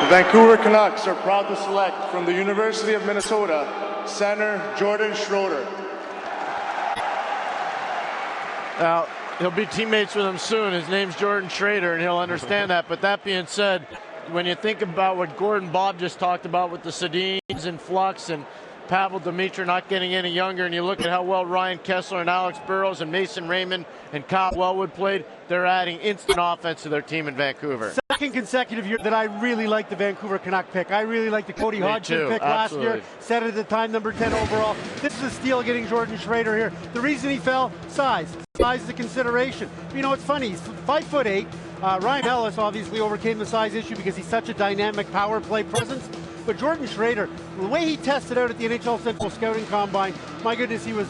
The Vancouver Canucks are proud to select from the University of Minnesota, center Jordan Schroeder. Now, he'll be teammates with him soon. His name's Jordan Schroeder, and he'll understand that. But that being said, when you think about what Gordon Bob just talked about with the Sedins and Flux and Pavel Demitra not getting any younger, and you look at how well Ryan Kessler and Alex Burrows and Mason Raymond and Kyle Wellwood played, they're adding instant offense to their team in Vancouver. Second consecutive year that I really like the Vancouver Canuck pick. I really like the Cody Hodgson pick last year. Set it at the time, number 10 overall. This is a steal getting Jordan Schroeder here. The reason he fell, size. Size is a consideration. You know, it's funny. He's 5'8". Ryan Ellis obviously overcame the size issue because he's such a dynamic power play presence. But Jordan Schroeder, the way he tested out at the NHL Central Scouting Combine, my goodness, he was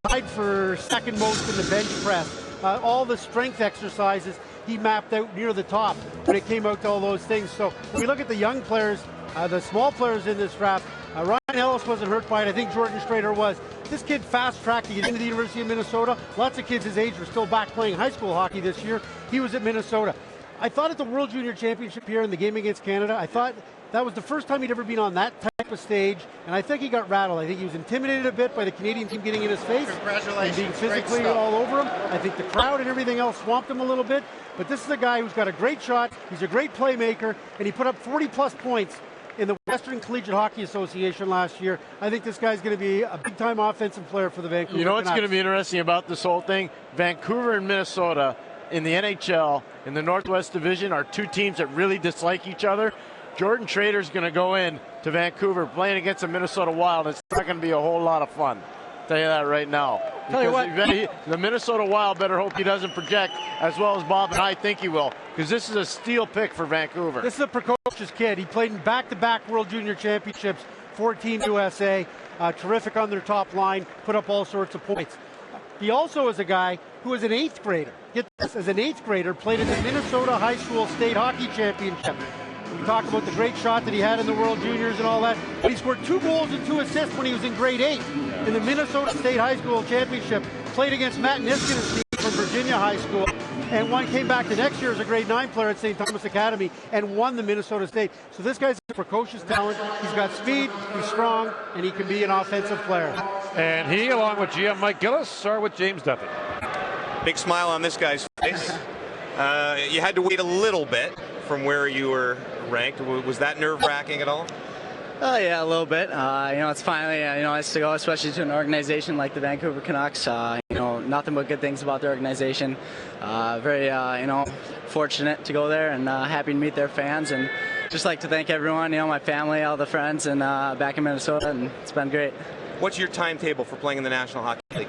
tied for second most in the bench press. All the strength exercises he mapped out near the top when it came out to all those things. So when we look at the young players, the small players in this draft, Ryan Ellis wasn't hurt by it. I think Jordan Schroeder was. This kid fast-tracked to get into the University of Minnesota. Lots of kids his age were still back playing high school hockey this year. He was at Minnesota. I thought at the World Junior Championship here in the game against Canada, I thought that was the first time he'd ever been on that type of stage, and I think he got rattled. I think he was intimidated a bit by the Canadian team getting in his face. Congratulations. And being physically all over him. I think the crowd and everything else swamped him a little bit, but this is a guy who's got a great shot, he's a great playmaker, and he put up 40-plus points in the Western Collegiate Hockey Association last year. I think this guy's going to be a big-time offensive player for the Vancouver Canucks. You know what's going to be interesting about this whole thing? Vancouver and Minnesota in the NHL, in the Northwest Division, are two teams that really dislike each other. Jordan Schroeder's going to go in to Vancouver playing against the Minnesota Wild. It's not going to be a whole lot of fun. I'll tell you that right now. Tell you what, the Minnesota Wild better hope he doesn't project as well as Bob and I think he will, because this is a steal pick for Vancouver. This is a precocious kid. He played in back-to-back World Junior Championships for Team USA. Terrific on their top line, put up all sorts of points. He also is a guy who is an 8th grader. Get this, as an 8th grader, played in the Minnesota High School State Hockey Championship. We talk about the great shot that he had in the World Juniors and all that. But he scored 2 goals and 2 assists when he was in grade 8 in the Minnesota State High School Championship. Played against Matt Niskinen's team from Virginia High School. And came back the next year as a grade 9 player at St. Thomas Academy and won the Minnesota State. So this guy's a precocious talent. He's got speed, he's strong, and he can be an offensive player. And he, along with GM Mike Gillis, are with James Duffy. Big smile on this guy's face. You had to wait a little bit from where you were ranked. Was that nerve-wracking at all? Yeah, a little bit. It's finally, nice to go, especially to an organization like the Vancouver Canucks. Nothing but good things about the organization. Very, fortunate to go there and happy to meet their fans. And just like to thank everyone, my family, all the friends, and back in Minnesota, and it's been great. What's your timetable for playing in the National Hockey League?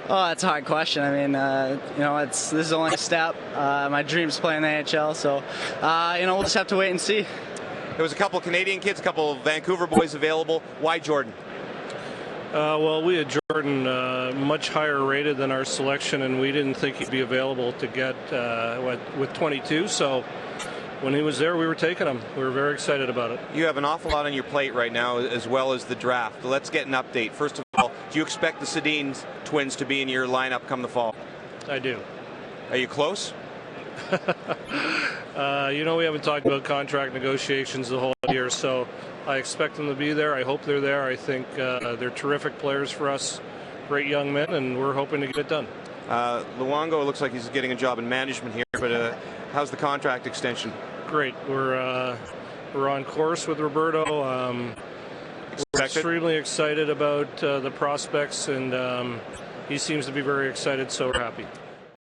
Oh, that's a hard question. I mean, this is only a step. My dream's playing the NHL, so, we'll just have to wait and see. There was a couple Canadian kids, a couple Vancouver boys available. Why Jordan? Well, we had Jordan much higher rated than our selection, and we didn't think he'd be available to get with 22. So when he was there, we were taking him. We were very excited about it. You have an awful lot on your plate right now, as well as the draft. Let's get an update. First of all, do you expect the Sedins twins to be in your lineup come the fall? I do. Are you close? We haven't talked about contract negotiations the whole year, so I expect them to be there. I hope they're there. I think they're terrific players for us, great young men, and we're hoping to get it done. Luongo looks like he's getting a job in management here, but how's the contract extension? Great. We're on course with Roberto. We're extremely excited about the prospects, and he seems to be very excited, so we're happy.